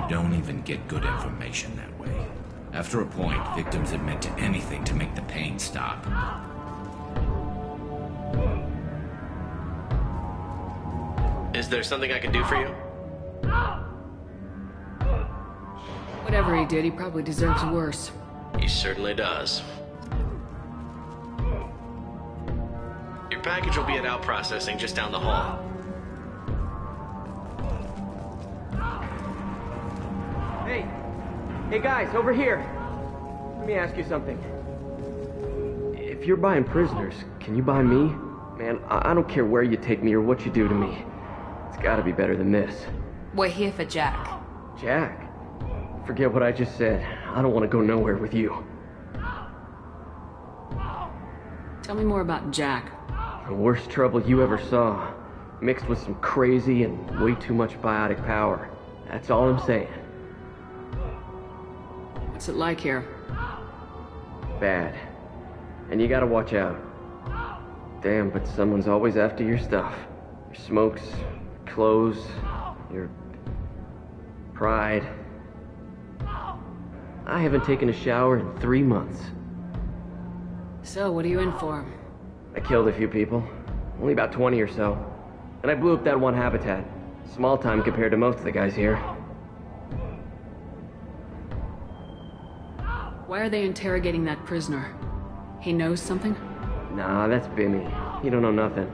don't even get good information that way. After a point, victims admit to anything to make the pain stop. Is there something I can do for you? Whatever he did, he probably deserves worse. He certainly does. Your package will be at out processing just down the hall. Hey guys, over here. Let me ask you something. If you're buying prisoners, can you buy me? Man, I don't care where you take me or what you do to me. It's gotta be better than this. We're here for Jack. Jack? Forget what I just said. I don't want to go nowhere with you. Tell me more about Jack. The worst trouble you ever saw. Mixed with some crazy and way too much biotic power. That's all I'm saying. What's it like here? Bad. And you gotta watch out. Damn, but someone's always after your stuff. Your smokes, your clothes, your pride. I haven't taken a shower in 3 months. So, what are you in for? I killed a few people. Only about 20 or so. And I blew up that one habitat. Small time compared to most of the guys here. Why are they interrogating that prisoner? He knows something? Nah, that's Bimmy. He don't know nothing.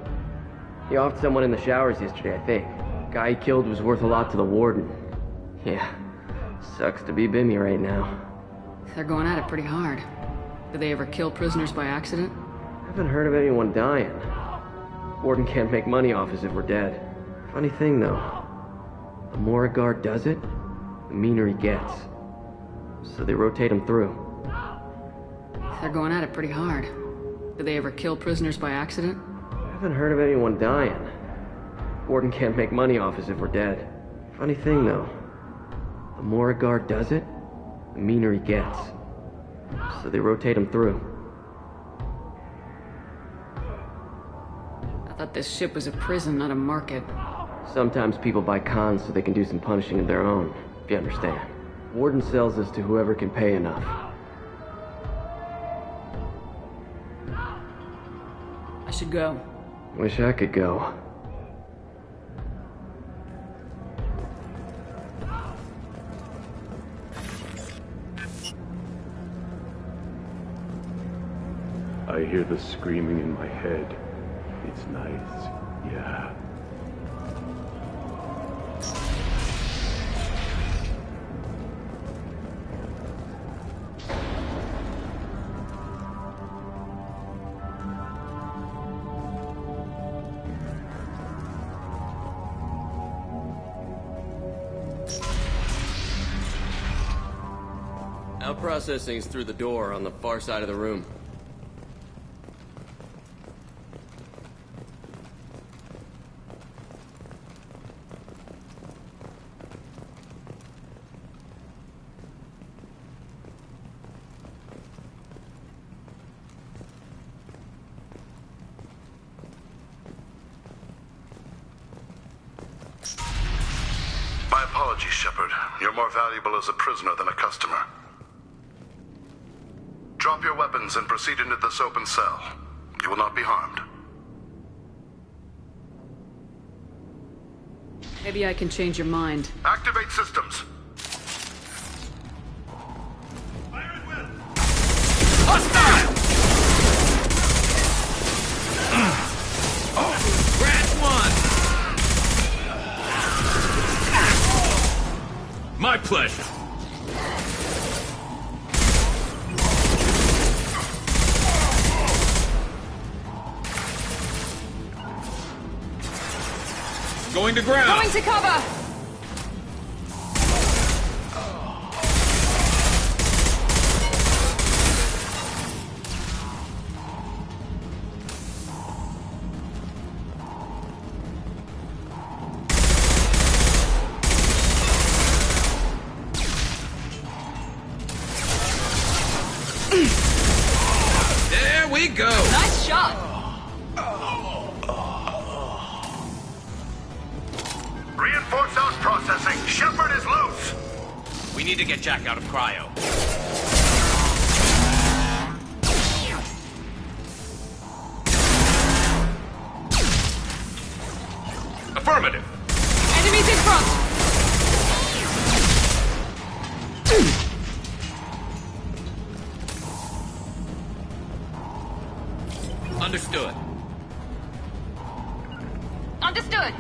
He offed someone in the showers yesterday, I think. Guy he killed was worth a lot to the warden. Yeah, sucks to be Bimmy right now. They're going at it pretty hard. Do they ever kill prisoners by accident? I haven't heard of anyone dying. Warden can't make money off us if we're dead. Funny thing, though. The more a guard does it, the meaner he gets. So they rotate him through. They're going at it pretty hard. Do they ever kill prisoners by accident? I haven't heard of anyone dying. Warden can't make money off us if we're dead. Funny thing, though. The more a guard does it, the meaner he gets. So they rotate him through. I thought this ship was a prison, not a market. Sometimes people buy cons so they can do some punishing of their own, if you understand. Warden sells us to whoever can pay enough. I should go. Wish I could go. I hear the screaming in my head. It's nice, yeah. Out processing's through the door on the far side of the room. My apologies, Shepard. You're more valuable as a prisoner than a customer. Drop your weapons and proceed into this open cell. You will not be harmed. Maybe I can change your mind. Activate systems. Hostile! Grant one! My pleasure. Going to ground. Going to cover! There we go. Nice shot! Reinforce out processing. Shepard is loose. We need to get Jack out of cryo. Affirmative. Enemies in front! Understood. Understood!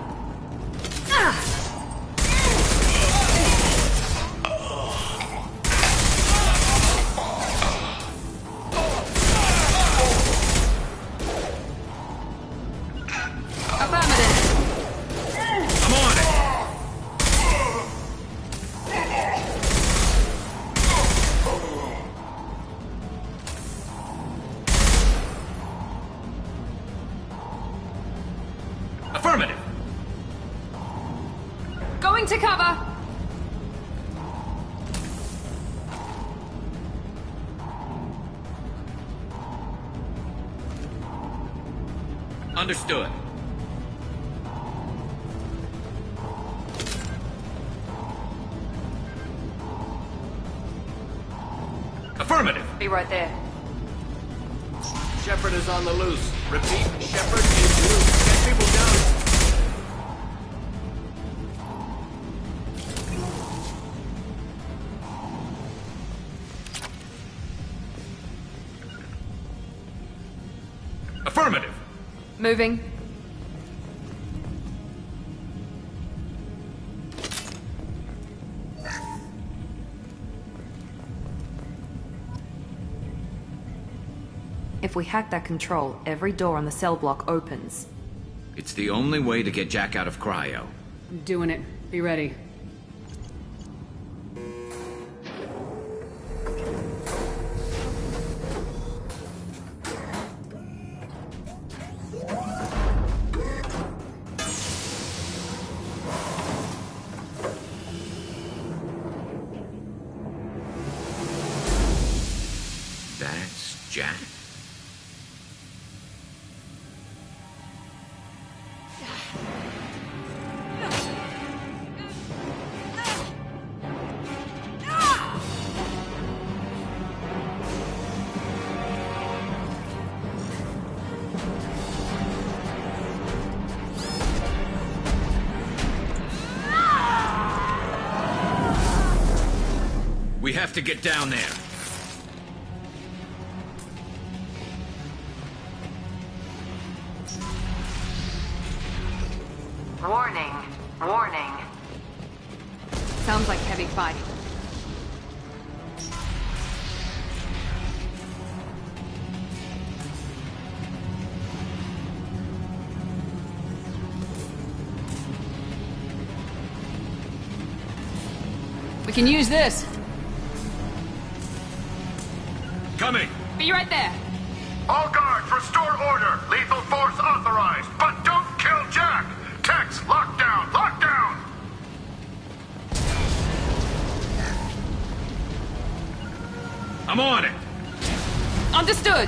I'm on it. Affirmative. Going to cover! Understood. Affirmative. Be right there. Shepard is on the loose. Repeat, Shepard is loose. Get people down. Affirmative. Moving. If we hack that control, every door on the cell block opens. It's the only way to get Jack out of cryo. I'm doing it. Be ready. That's Jack? We have to get down there. Warning. Warning. Sounds like heavy fighting. We can use this. Coming! Be right there! All guards, restore order. Lethal force authorized, but don't kill Jack. Tex, lockdown, lockdown. I'm on it! Understood!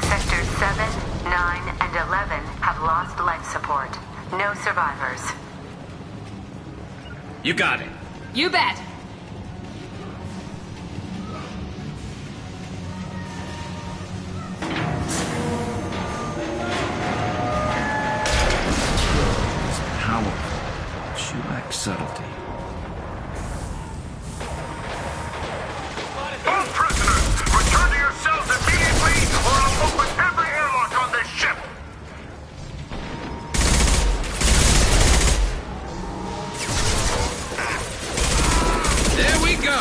Sectors 7, 9, and 11 have lost life support. No survivors. You got it. You bet! Powerful. She lacks subtlety. All prisoners, return to your cells immediately, or I'll open every airlock on this ship. There we go!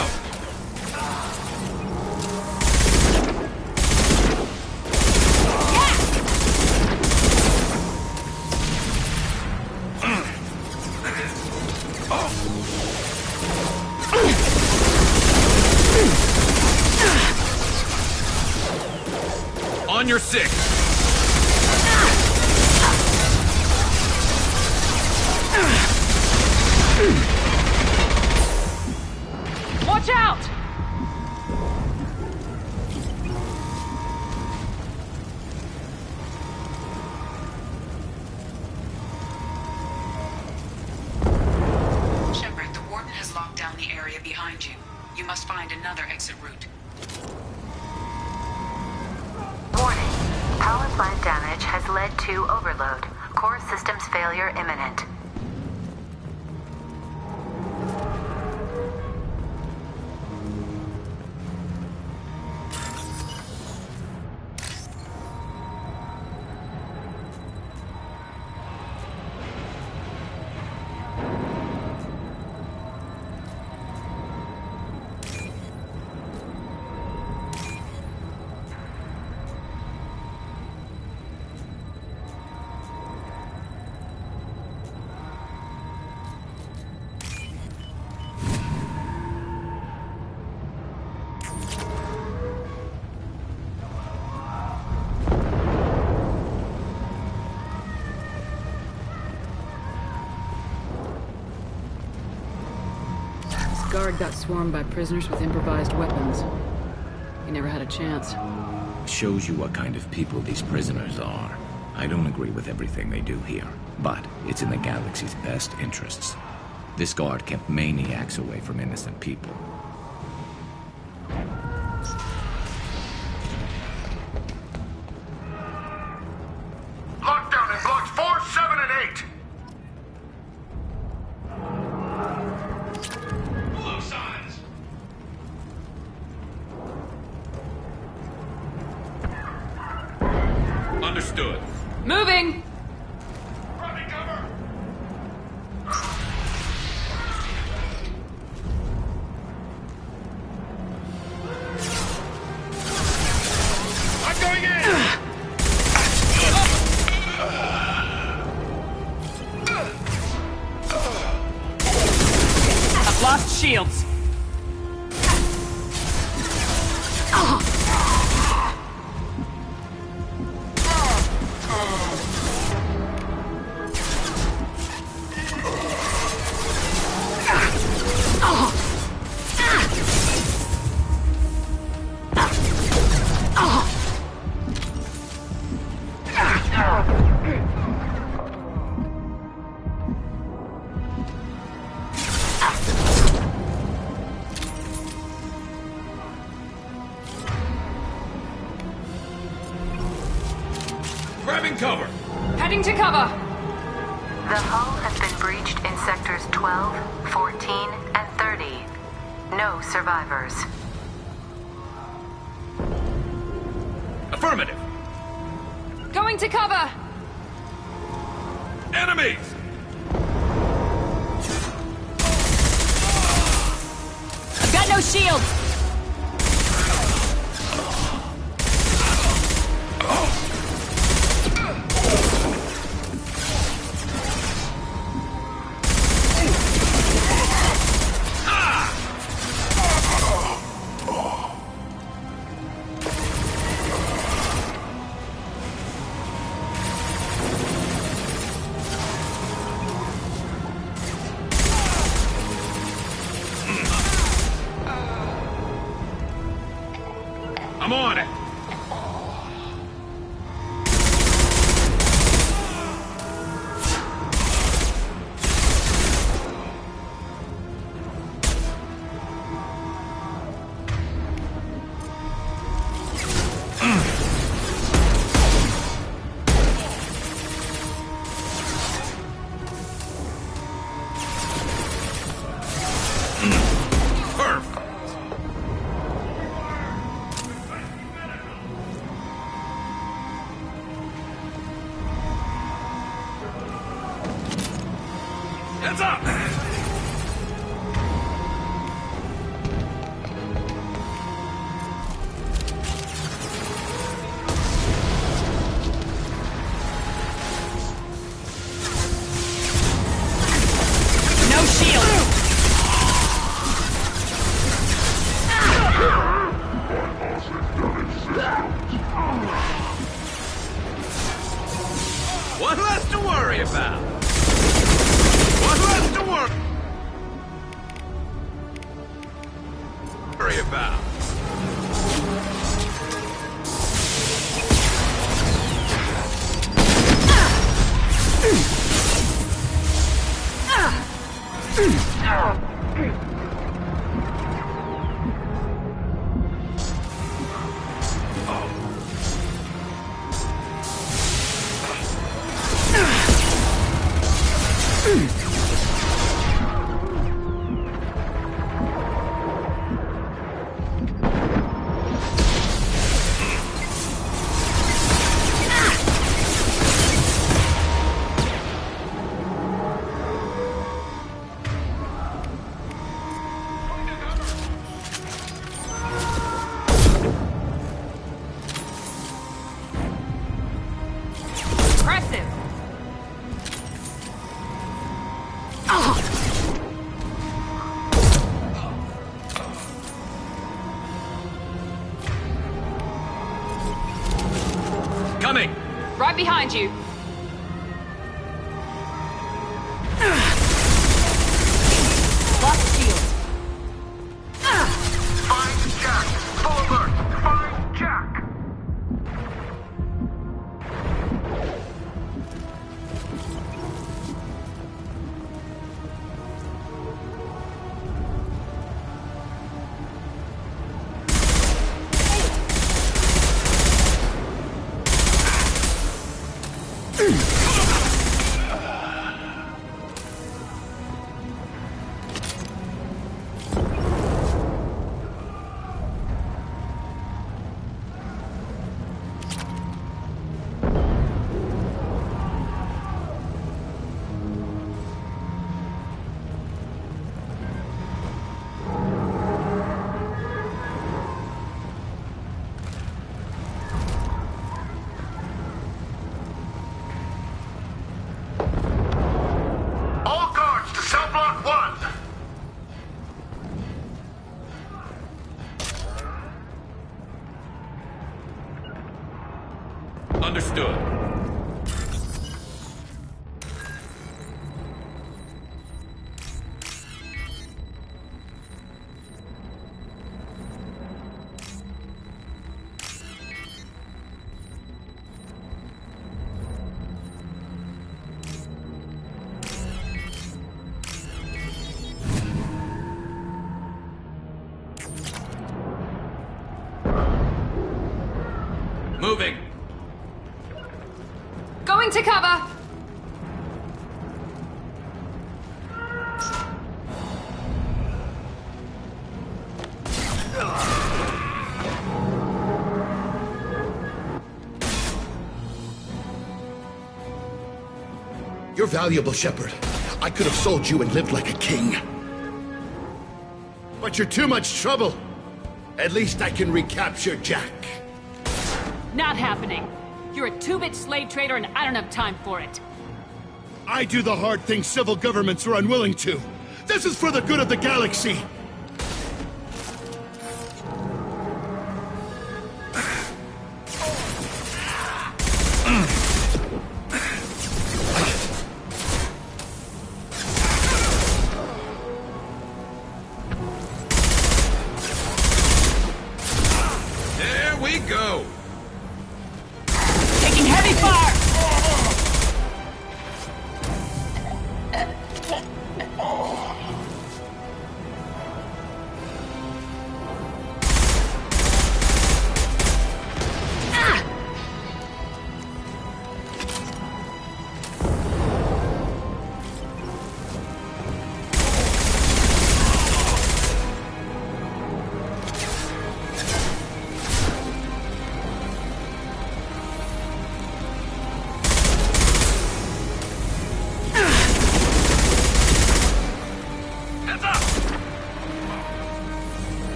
On your six! Watch out! another exit route. Warning. Power plant damage has led to overload. Core systems failure imminent. Guard got swarmed by prisoners with improvised weapons. He never had a chance. Shows you what kind of people these prisoners are. I don't agree with everything they do here, but it's in the galaxy's best interests. This guard kept maniacs away from innocent people. Lockdown in blocks 4, 7, and 8. Blue signs. Understood. Moving! Grabbing cover. I'm going in. I've lost shields. Grabbing cover. Heading to cover. The hull has been breached in sectors 12, 14, and 30. No survivors. Affirmative. Going to cover. Enemies! I've got no shields. I'm on it. Heads up! No shield. One less to worry about. One less to worry about. Coming! Right behind you. Lost shield. Find Jack! Full alert! Find Jack! All guards to cell block 1! Understood. Moving. Going to cover. You're valuable, Shepard. I could have sold you and lived like a king. But you're too much trouble. At least I can recapture Jack. Not happening. You're a two-bit slave trader and I don't have time for it. I do the hard things civil governments are unwilling to. This is for the good of the galaxy. There we go. Taking heavy fire!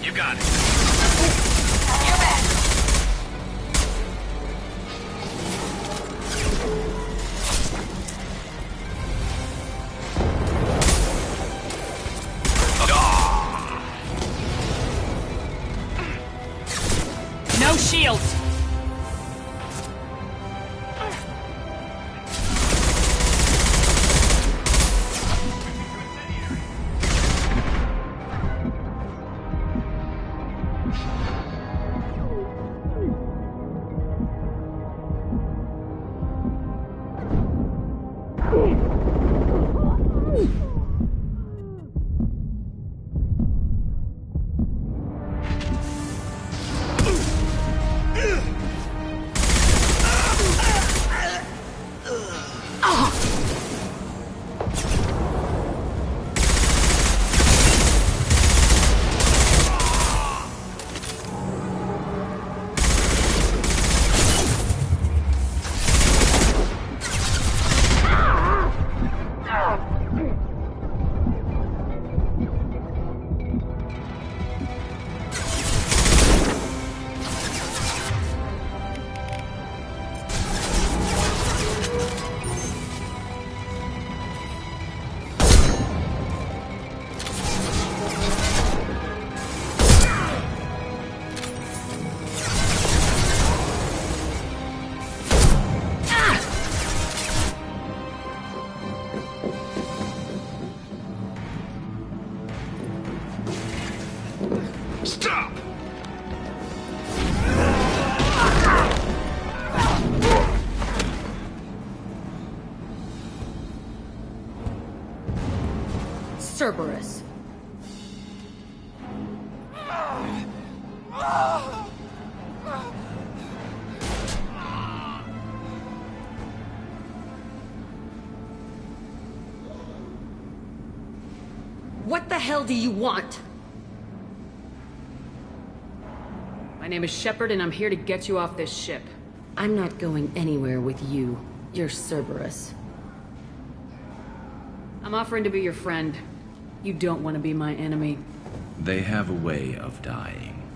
You got it. No shields! Stop! Cerberus. What the hell do you want? My name is Shepard, and I'm here to get you off this ship. I'm not going anywhere with you. You're Cerberus. I'm offering to be your friend. You don't want to be my enemy. They have a way of dying.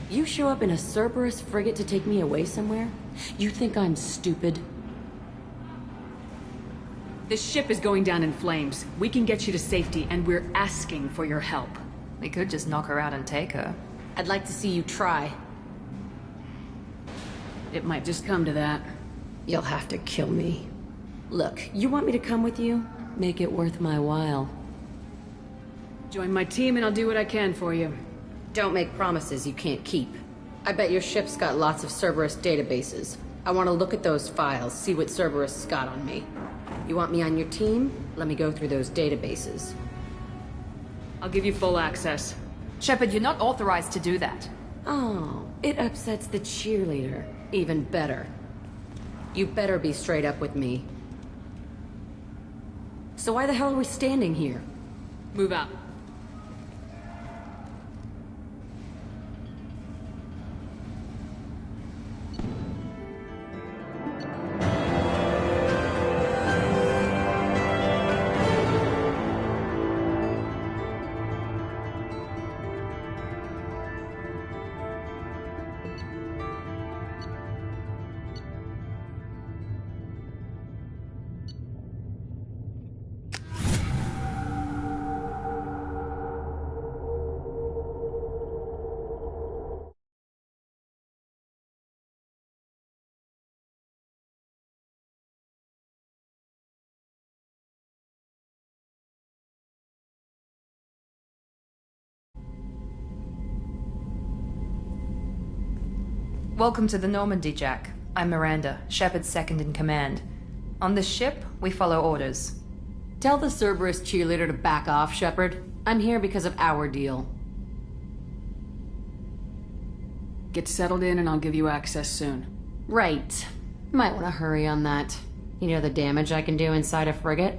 You show up in a Cerberus frigate to take me away somewhere? You think I'm stupid? This ship is going down in flames. We can get you to safety, and we're asking for your help. We could just knock her out and take her. I'd like to see you try. It might just come to that. You'll have to kill me. Look, you want me to come with you? Make it worth my while. Join my team and I'll do what I can for you. Don't make promises you can't keep. I bet your ship's got lots of Cerberus databases. I want to look at those files, see what Cerberus has got on me. You want me on your team? Let me go through those databases. I'll give you full access. Shepard, you're not authorized to do that. Oh, it upsets the cheerleader. Even better. You better be straight up with me. So why the hell are we standing here? Move out. Welcome to the Normandy, Jack. I'm Miranda, Shepard's second in command. On this ship, we follow orders. Tell the Cerberus cheerleader to back off, Shepard. I'm here because of our deal. Get settled in and I'll give you access soon. Right. Might want to hurry on that. You know the damage I can do inside a frigate?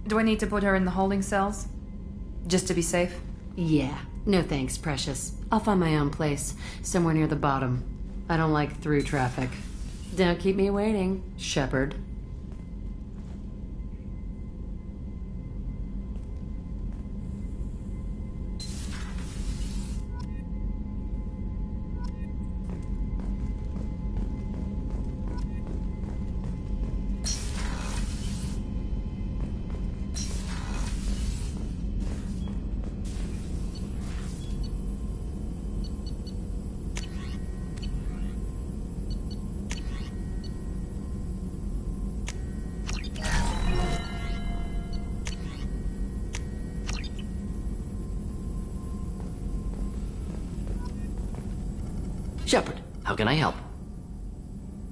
Do I need to put her in the holding cells? Just to be safe? Yeah. No thanks, precious. I'll find my own place, somewhere near the bottom. I don't like through traffic. Don't keep me waiting, Shepard. Shepard, how can I help?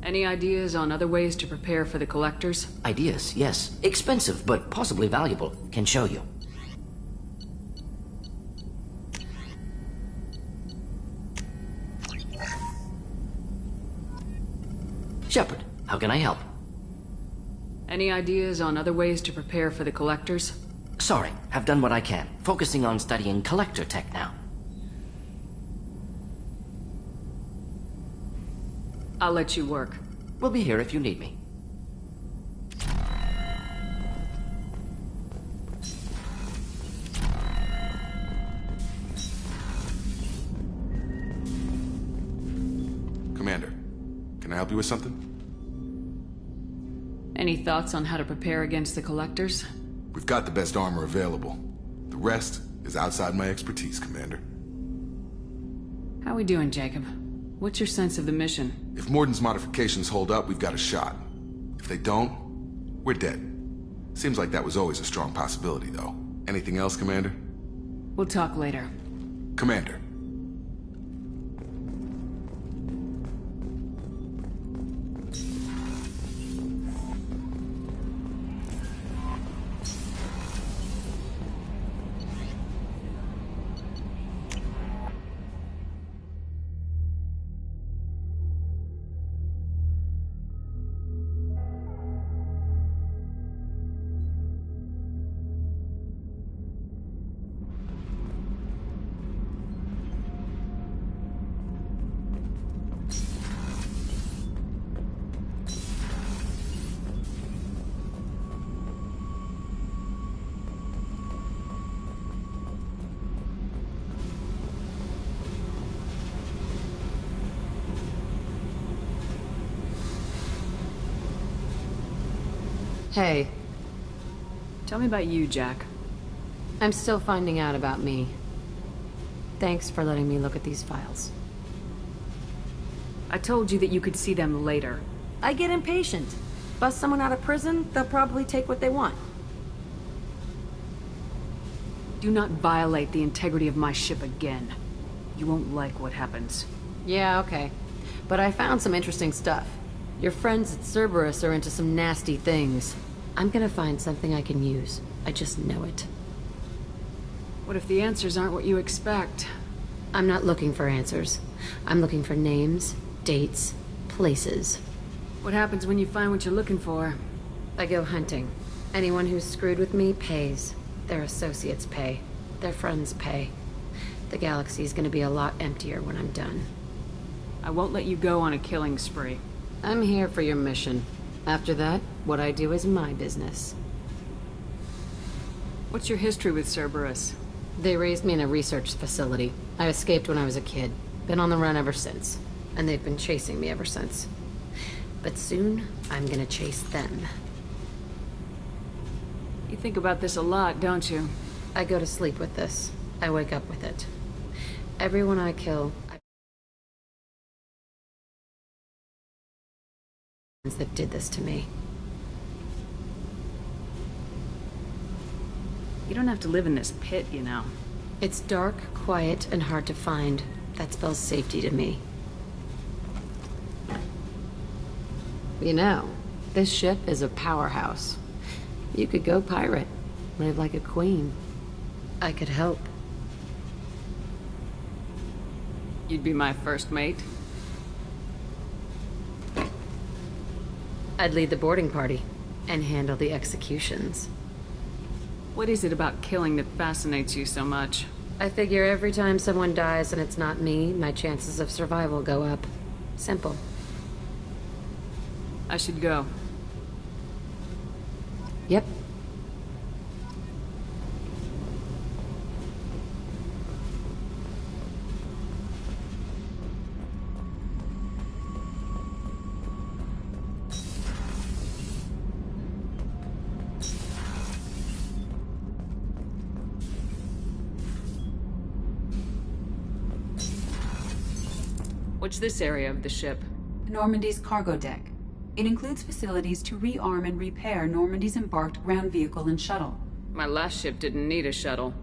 Any ideas on other ways to prepare for the collectors? Ideas, yes. Expensive, but possibly valuable. Can show you. Shepard, how can I help? Any ideas on other ways to prepare for the collectors? Sorry, have done what I can. Focusing on studying collector tech now. I'll let you work. We'll be here if you need me. Commander, can I help you with something? Any thoughts on how to prepare against the collectors? We've got the best armor available. The rest is outside my expertise, Commander. How we doing, Jacob? What's your sense of the mission? If Morden's modifications hold up, we've got a shot. If they don't, we're dead. Seems like that was always a strong possibility, though. Anything else, Commander? We'll talk later. Commander, Hey. Tell me about you, Jack. I'm still finding out about me. Thanks for letting me look at these files. I told you that you could see them later. I get impatient. Bust someone out of prison, they'll probably take what they want. Do not violate the integrity of my ship again. You won't like what happens. Yeah, okay. But I found some interesting stuff. Your friends at Cerberus are into some nasty things. I'm gonna find something I can use. I just know it. What if the answers aren't what you expect? I'm not looking for answers. I'm looking for names, dates, places. What happens when you find what you're looking for? I go hunting. Anyone who's screwed with me pays. Their associates pay. Their friends pay. The galaxy's gonna be a lot emptier when I'm done. I won't let you go on a killing spree. I'm here for your mission. After that, what I do is my business. What's your history with Cerberus? They raised me in a research facility. I escaped when I was a kid. Been on the run ever since. And they've been chasing me ever since. But soon, I'm gonna chase them. You think about this a lot, don't you? I go to sleep with this. I wake up with it. Everyone I kill, that did this to me. You don't have to live in this pit, you know. It's dark, quiet, and hard to find. That spells safety to me. You know, this ship is a powerhouse. You could go pirate, live like a queen. I could help. You'd be my first mate. I'd lead the boarding party and handle the executions. What is it about killing that fascinates you so much? I figure every time someone dies and it's not me, my chances of survival go up. Simple. I should go. Yep. What's this area of the ship? Normandy's cargo deck. It includes facilities to rearm and repair Normandy's embarked ground vehicle and shuttle. My last ship didn't need a shuttle.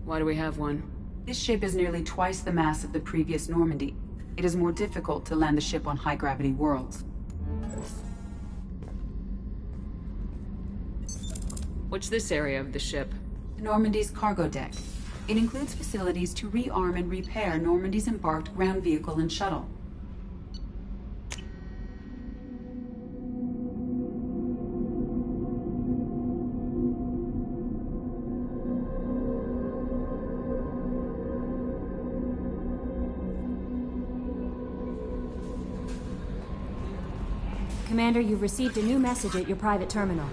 Why do we have one? This ship is nearly twice the mass of the previous Normandy. It is more difficult to land the ship on high-gravity worlds. What's this area of the ship? Normandy's cargo deck. It includes facilities to rearm and repair Normandy's embarked ground vehicle and shuttle. Commander, you've received a new message at your private terminal.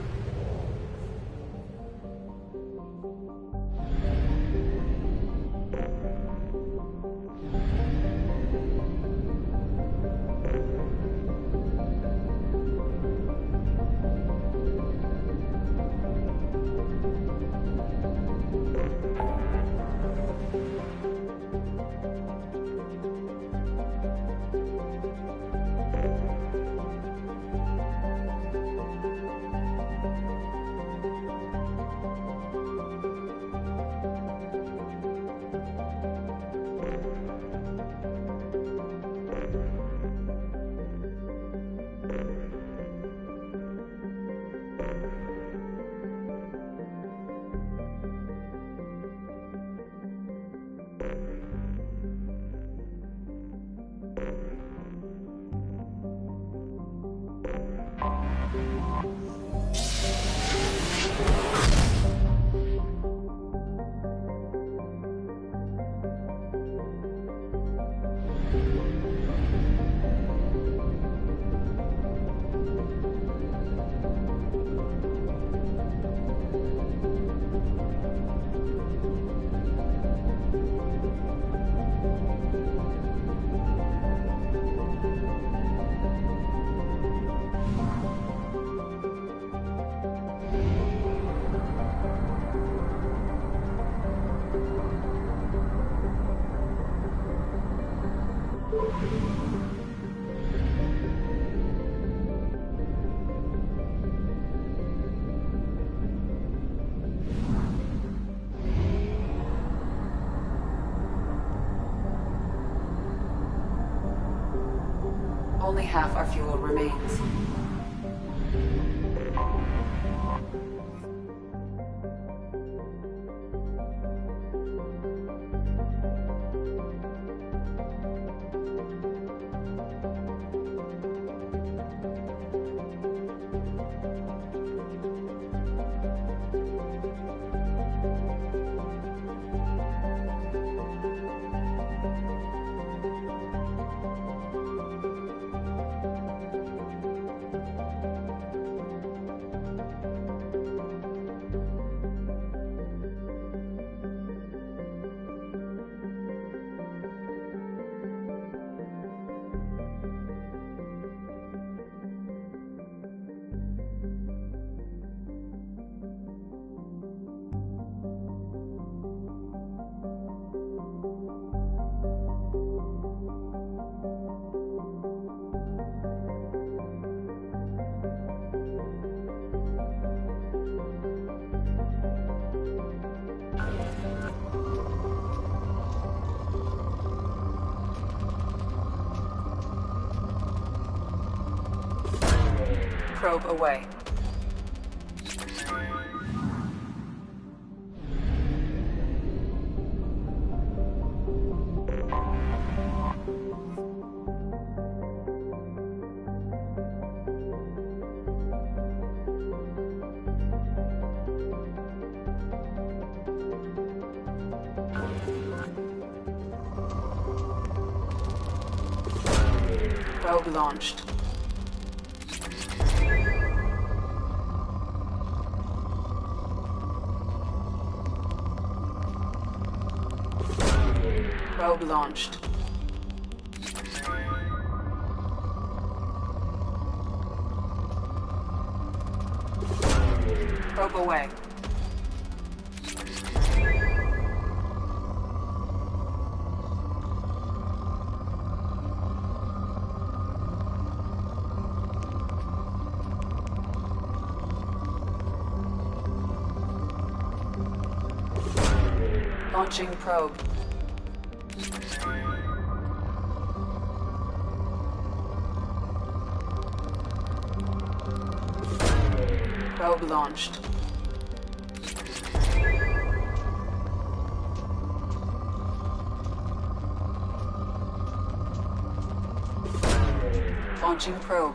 Only half our fuel remains. Probe away. Probe launched. Probe launched. Probe away. Launching probe. Probe launched. Launching probe.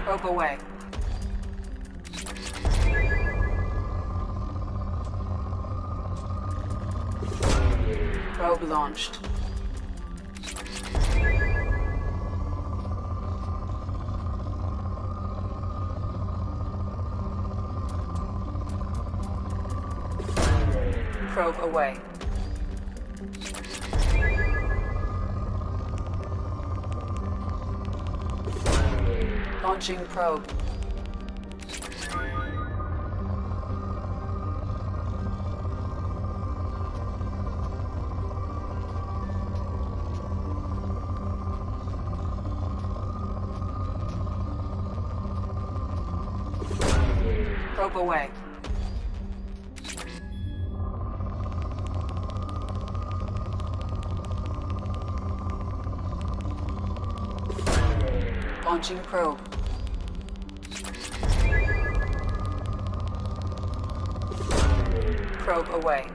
Probe away. Probe launched. Probe away. Launching probe. Probe away. Launching probe. Probe away.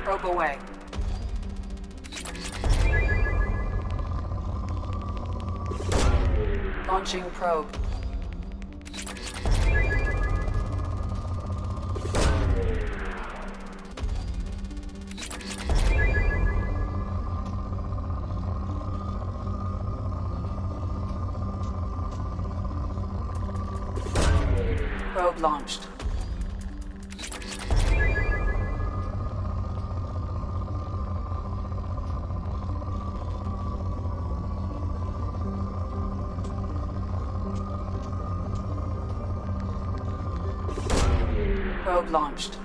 Probe away. Launching probe. Probe launched. Probe launched.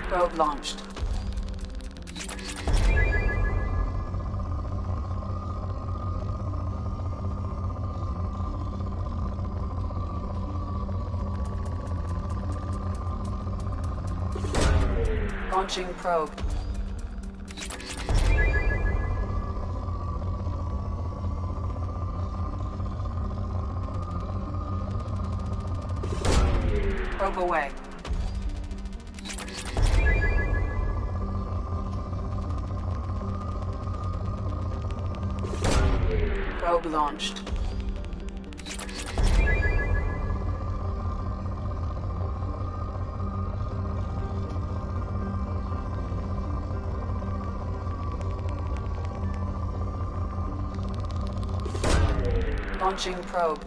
Probe launched. Launching probe. Probe away. Probe launched. Launching probe.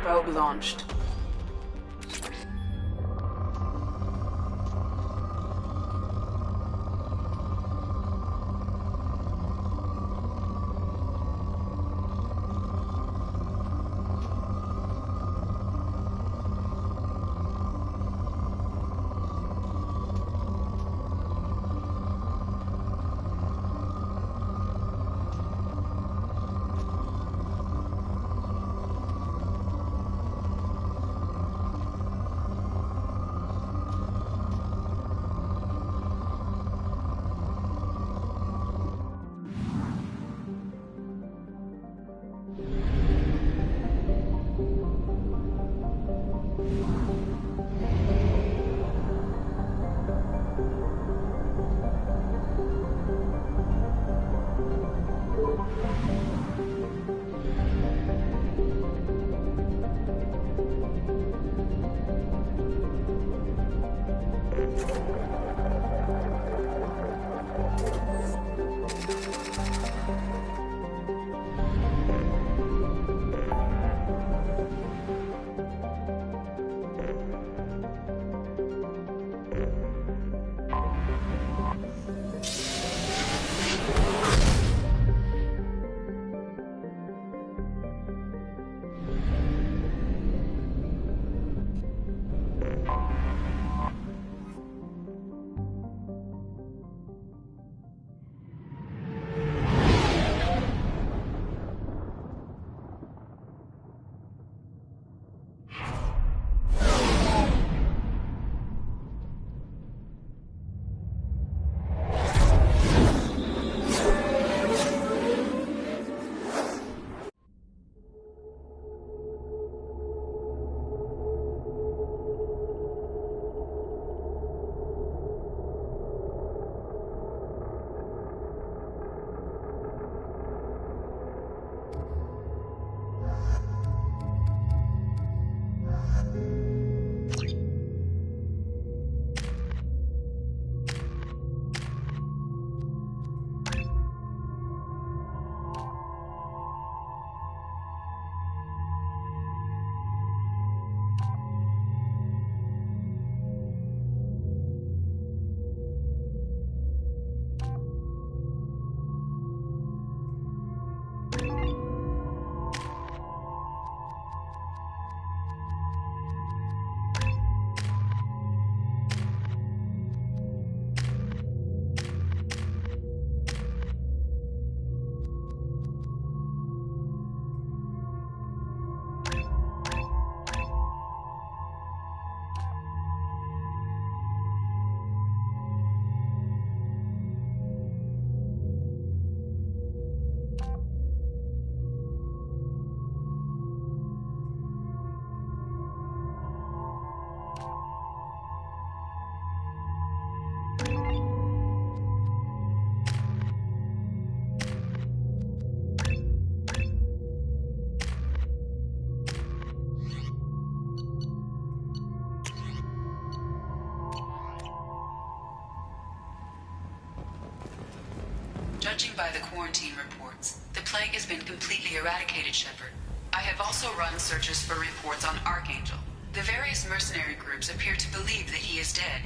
Probe launched. Judging by the quarantine reports, the plague has been completely eradicated, Shepard. I have also run searches for reports on Archangel. The various mercenary groups appear to believe that he is dead.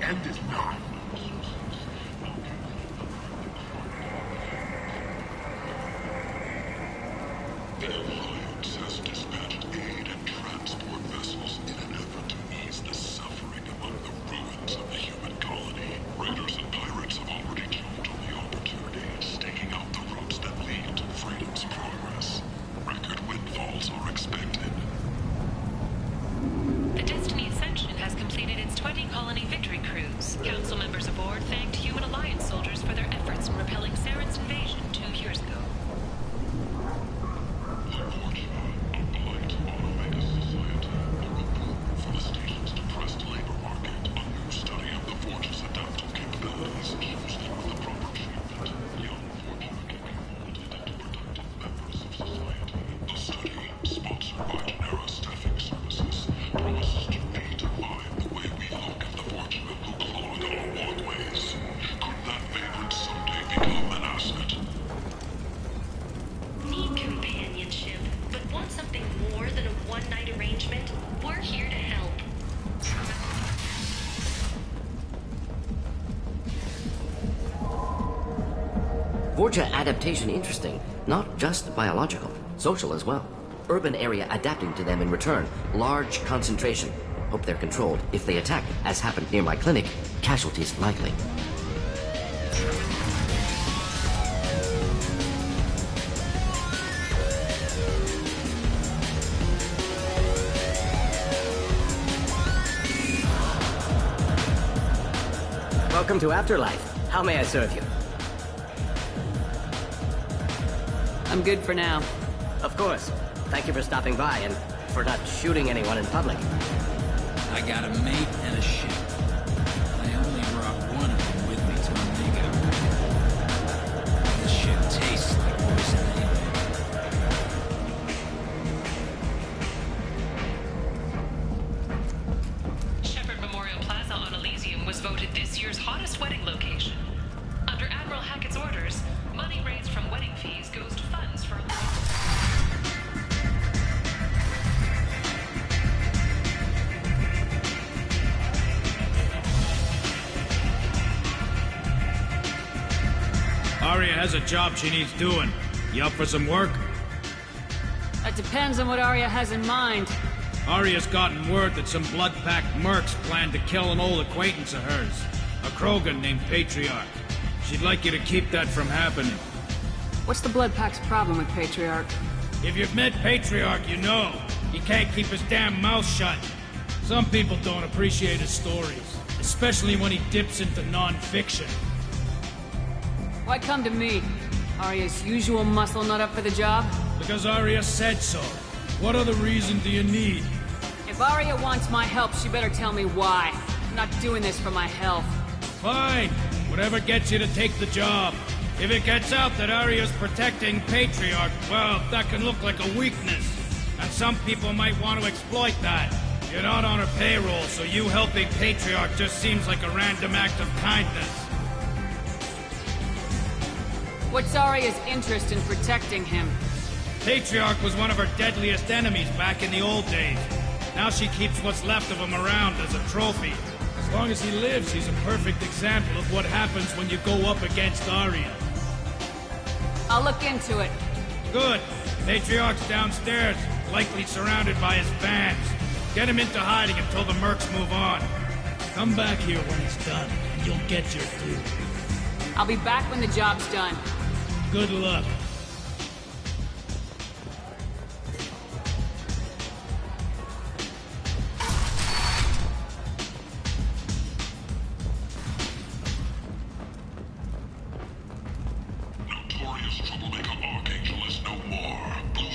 End is not. The Alliance has dispatched aid and transport vessels in an effort to ease the suffering among the ruins of the human colony. Raiders and pirates have already jumped on the opportunity, staking out the routes that lead to freedom's progress. Record windfalls are expected. The Destiny Ascension has completed its 20-colony victory cruise. Council members aboard thanked Human Alliance soldiers for their efforts in repelling Saren's invasion 2 years ago. Vorcha adaptation interesting. Not just biological, social as well. Urban area adapting to them in return. Large concentration. Hope they're controlled. If they attack, as happened near my clinic, casualties likely. Welcome to Afterlife. How may I serve you? I'm good for now. Of course. Thank you for stopping by and for not shooting anyone in public. I got a mate and a ship. I only brought one of them with me to Omega. The ship tastes like poison anyway. Shepard Memorial Plaza on Elysium was voted this year's hottest wedding location. Under Admiral Hackett's orders, money raised from wedding fees goes to funds for... Arya has a job she needs doing. You up for some work? That depends on what Arya has in mind. Arya's gotten word that some blood-packed mercs plan to kill an old acquaintance of hers. A Krogan named Patriarch. She'd like you to keep that from happening. What's the Blood Pack's problem with Patriarch? If you've met Patriarch, you know. He can't keep his damn mouth shut. Some people don't appreciate his stories, especially when he dips into non-fiction. Why come to me? Arya's usual muscle not up for the job? Because Arya said so. What other reason do you need? If Arya wants my help, she better tell me why. I'm not doing this for my health. Fine. Whatever gets you to take the job. If it gets out that Arya's protecting Patriarch, well, that can look like a weakness. And some people might want to exploit that. You're not on her payroll, so you helping Patriarch just seems like a random act of kindness. What's Arya's interest in protecting him? Patriarch was one of her deadliest enemies back in the old days. Now she keeps what's left of him around as a trophy. As long as he lives, he's a perfect example of what happens when you go up against Arya. I'll look into it. Good. Patriarch's downstairs, likely surrounded by his fans. Get him into hiding until the mercs move on. Come back here when it's done, and you'll get your due. I'll be back when the job's done. Good luck. Notorious troublemaker Archangel is no more. Blue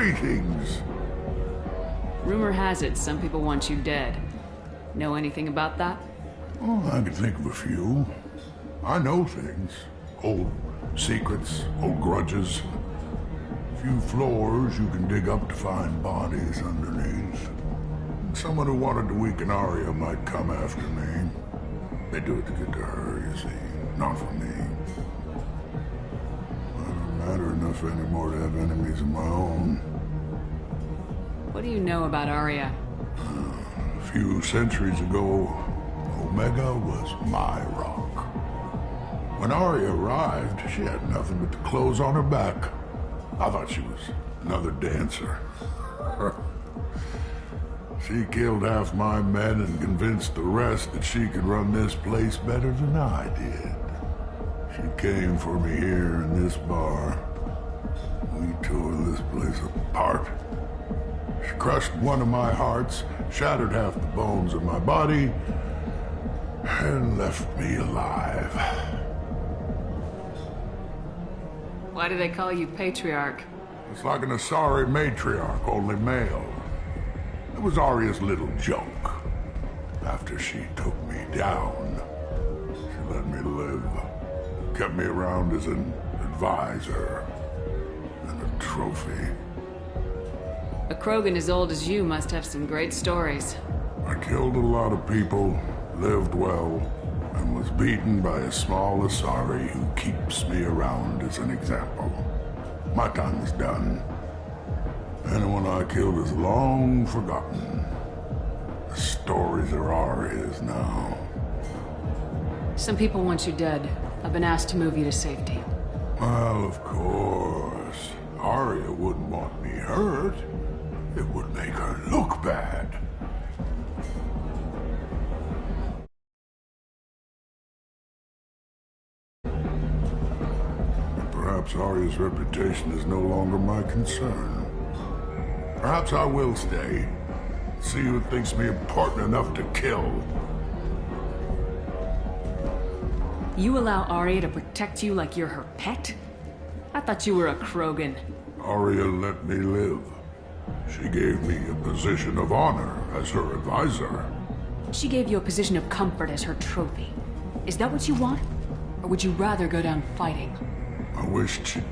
Greetings. Rumor has it some people want you dead. Know anything about that? Oh, I can think of a few. I know things. Old secrets, old grudges. A few floors you can dig up to find bodies underneath. Someone who wanted to weaken Arya might come after me. They do it to get to her, you see, not for me. I don't matter enough anymore to have enemies of my own. What do you know about Arya? A few centuries ago, Omega was my rock. When Arya arrived, she had nothing but the clothes on her back. I thought she was another dancer. She killed half my men and convinced the rest that she could run this place better than I did. She came for me here in this bar. We tore this place apart. She crushed one of my hearts, shattered half the bones of my body, and left me alive. Why do they call you Patriarch? It's like an Asari matriarch, only male. It was Arya's little joke. After she took me down, she let me live. Kept me around as an advisor and a trophy. A Krogan as old as you must have some great stories. I killed a lot of people, lived well, and was beaten by a small Asari who keeps me around as an example. My time is done. Anyone I killed is long forgotten. The stories are Arya's now. Some people want you dead. I've been asked to move you to safety. Well, of course. Arya wouldn't want me hurt. It would make her look bad. Perhaps Arya's reputation is no longer my concern. Perhaps I will stay. See who thinks me important enough to kill. You allow Arya to protect you like you're her pet? I thought you were a Krogan. Arya let me live. She gave me a position of honor as her advisor. She gave you a position of comfort as her trophy. Is that what you want? Or would you rather go down fighting? I wished she'd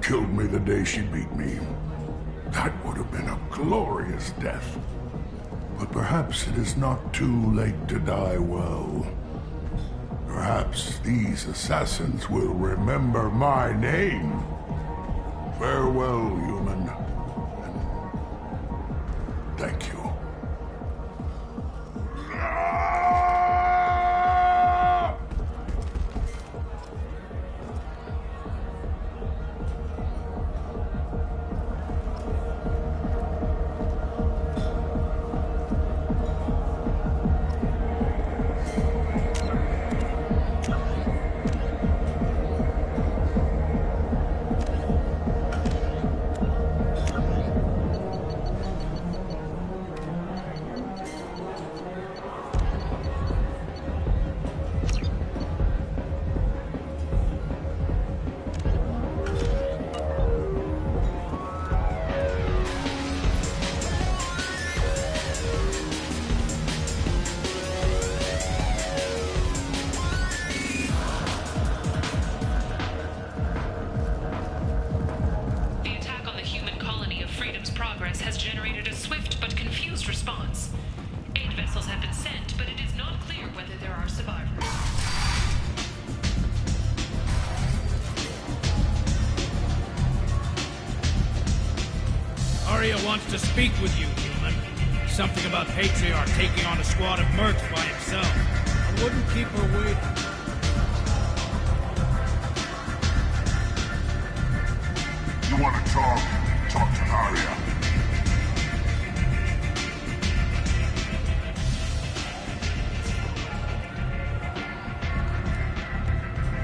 killed me the day she beat me. That would have been a glorious death. But perhaps it is not too late to die well. Perhaps these assassins will remember my name. Farewell, human. And thank you. Arya wants to speak with you, human. Something about Patriarch taking on a squad of mercs by himself. I wouldn't keep her waiting. You want to talk? Talk to Arya.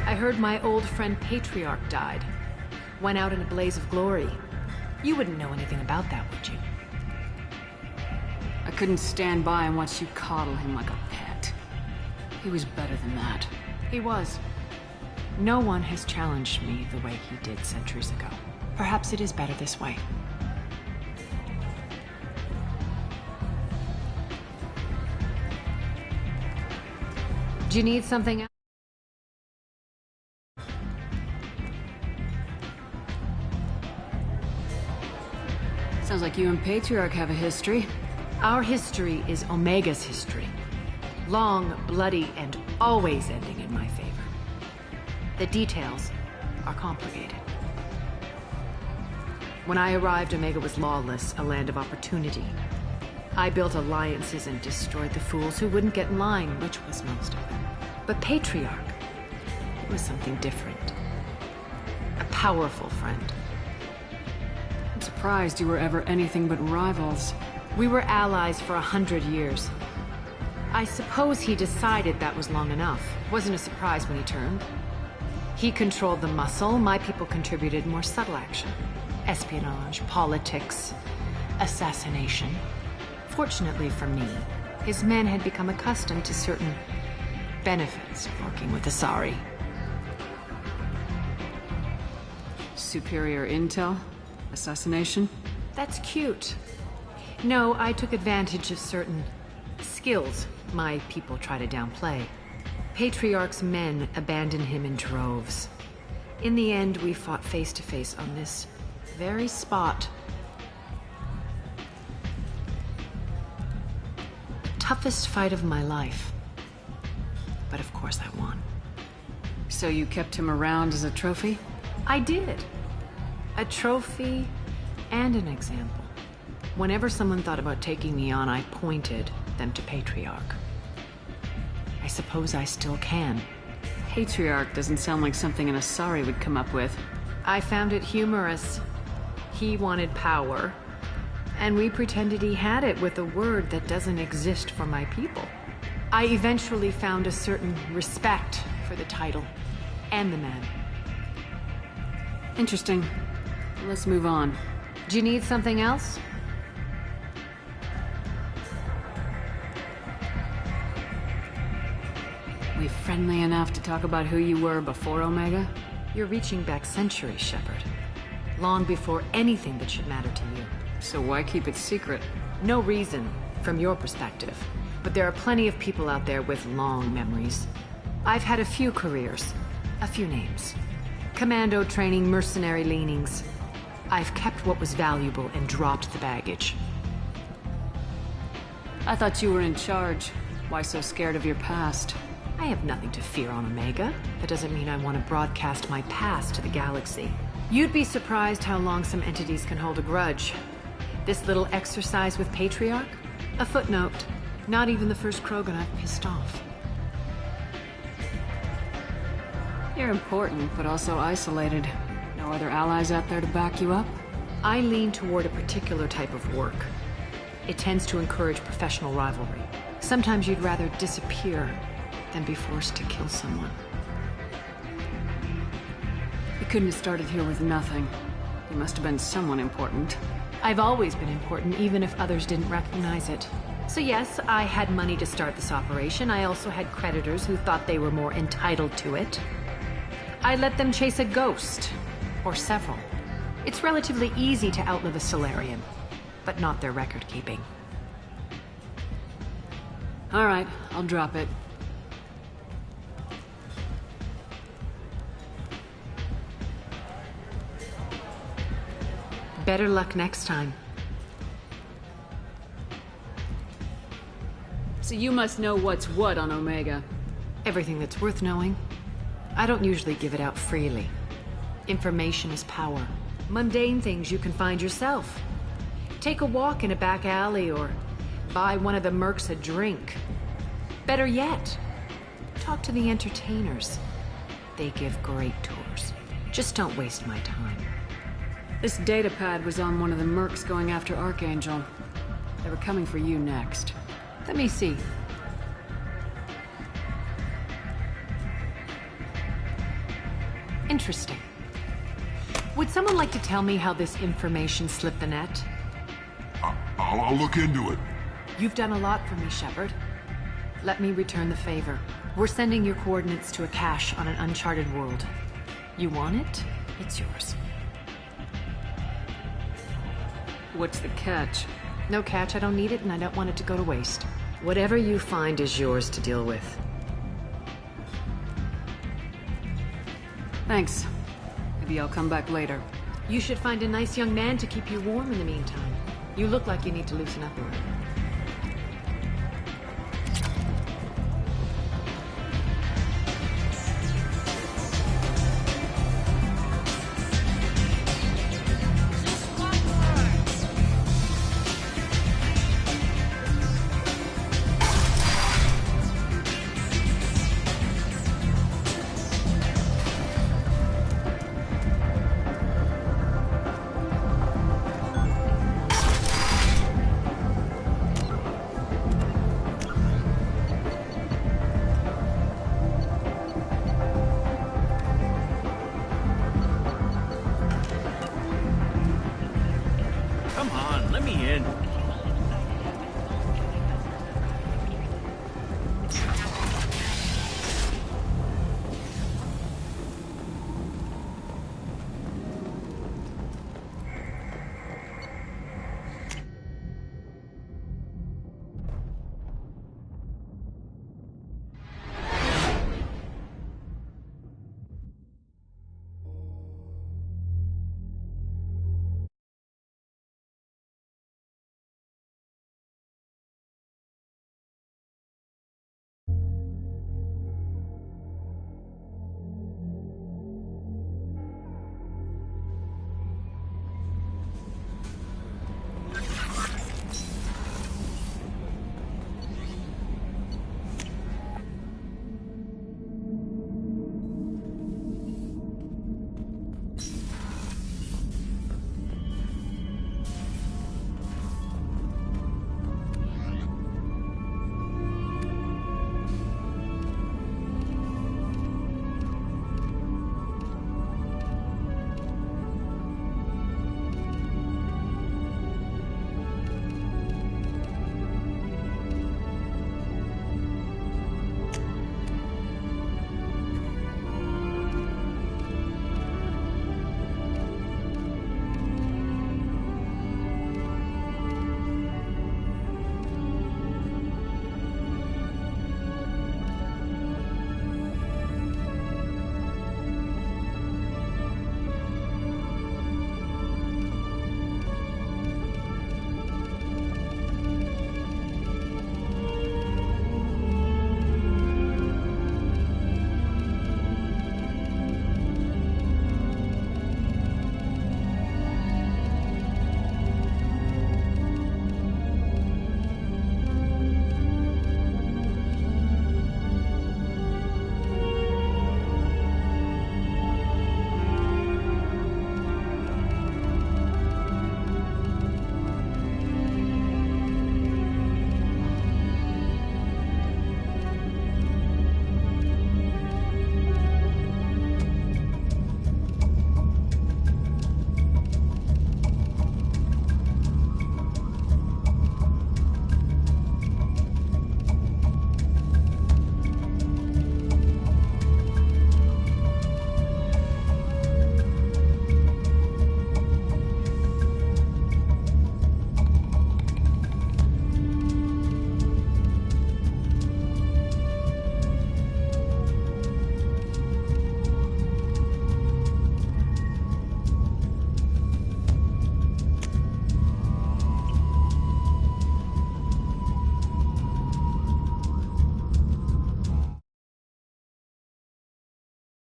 I heard my old friend Patriarch died. Went out in a blaze of glory. You wouldn't know anything about that, would you? I couldn't stand by and watch you coddle him like a pet. He was better than that. He was. No one has challenged me the way he did centuries ago. Perhaps it is better this way. Do you need something else? Sounds like you and Patriarch have a history. Our history is Omega's history. Long, bloody, and always ending in my favor. The details are complicated. When I arrived, Omega was lawless, a land of opportunity. I built alliances and destroyed the fools who wouldn't get in line, which was most of them. But Patriarch, it was something different. A powerful friend. I'm surprised you were ever anything but rivals. We were allies for 100 years. I suppose he decided that was long enough. Wasn't a surprise when he turned. He controlled the muscle, my people contributed more subtle action. Espionage, politics, assassination. Fortunately for me, his men had become accustomed to certain benefits of working with Asari. Superior intel? Assassination? That's cute. No, I took advantage of certain skills my people try to downplay. Patriarch's men abandoned him in droves. In the end, we fought face to face on this very spot. Toughest fight of my life. But of course I won. So you kept him around as a trophy? I did. A trophy and an example. Whenever someone thought about taking me on, I pointed them to Patriarch. I suppose I still can. Patriarch doesn't sound like something an Asari would come up with. I found it humorous. He wanted power, and we pretended he had it with a word that doesn't exist for my people. I eventually found a certain respect for the title and the man. Interesting. Let's move on. Do you need something else? We friendly enough to talk about who you were before Omega? You're reaching back centuries, Shepard. Long before anything that should matter to you. So why keep it secret? No reason, from your perspective. But there are plenty of people out there with long memories. I've had a few careers, a few names. Commando training, mercenary leanings. I've kept what was valuable and dropped the baggage. I thought you were in charge. Why so scared of your past? I have nothing to fear on Omega. That doesn't mean I want to broadcast my past to the galaxy. You'd be surprised how long some entities can hold a grudge. This little exercise with Patriarch? A footnote. Not even the first Krogan I've pissed off. You're important, but also isolated. No other allies out there to back you up? I lean toward a particular type of work. It tends to encourage professional rivalry. Sometimes you'd rather disappear than be forced to kill someone. You couldn't have started here with nothing. You must have been someone important. I've always been important, even if others didn't recognize it. So yes, I had money to start this operation. I also had creditors who thought they were more entitled to it. I let them chase a ghost, or several. It's relatively easy to outlive a Solarian, but not their record-keeping. All right, I'll drop it. Better luck next time. So you must know what's what on Omega. Everything that's worth knowing. I don't usually give it out freely. Information is power. Mundane things you can find yourself. Take a walk in a back alley or buy one of the mercs a drink. Better yet, talk to the entertainers. They give great tours. Just don't waste my time. This data pad was on one of the mercs going after Archangel. They were coming for you next. Let me see. Interesting. Would someone like to tell me how this information slipped the net? I'll look into it. You've done a lot for me, Shepard. Let me return the favor. We're sending your coordinates to a cache on an uncharted world. You want it? It's yours. What's the catch? No catch. I don't need it, and I don't want it to go to waste. Whatever you find is yours to deal with. Thanks. Maybe I'll come back later. You should find a nice young man to keep you warm in the meantime. You look like you need to loosen up a little. Come on, let me in.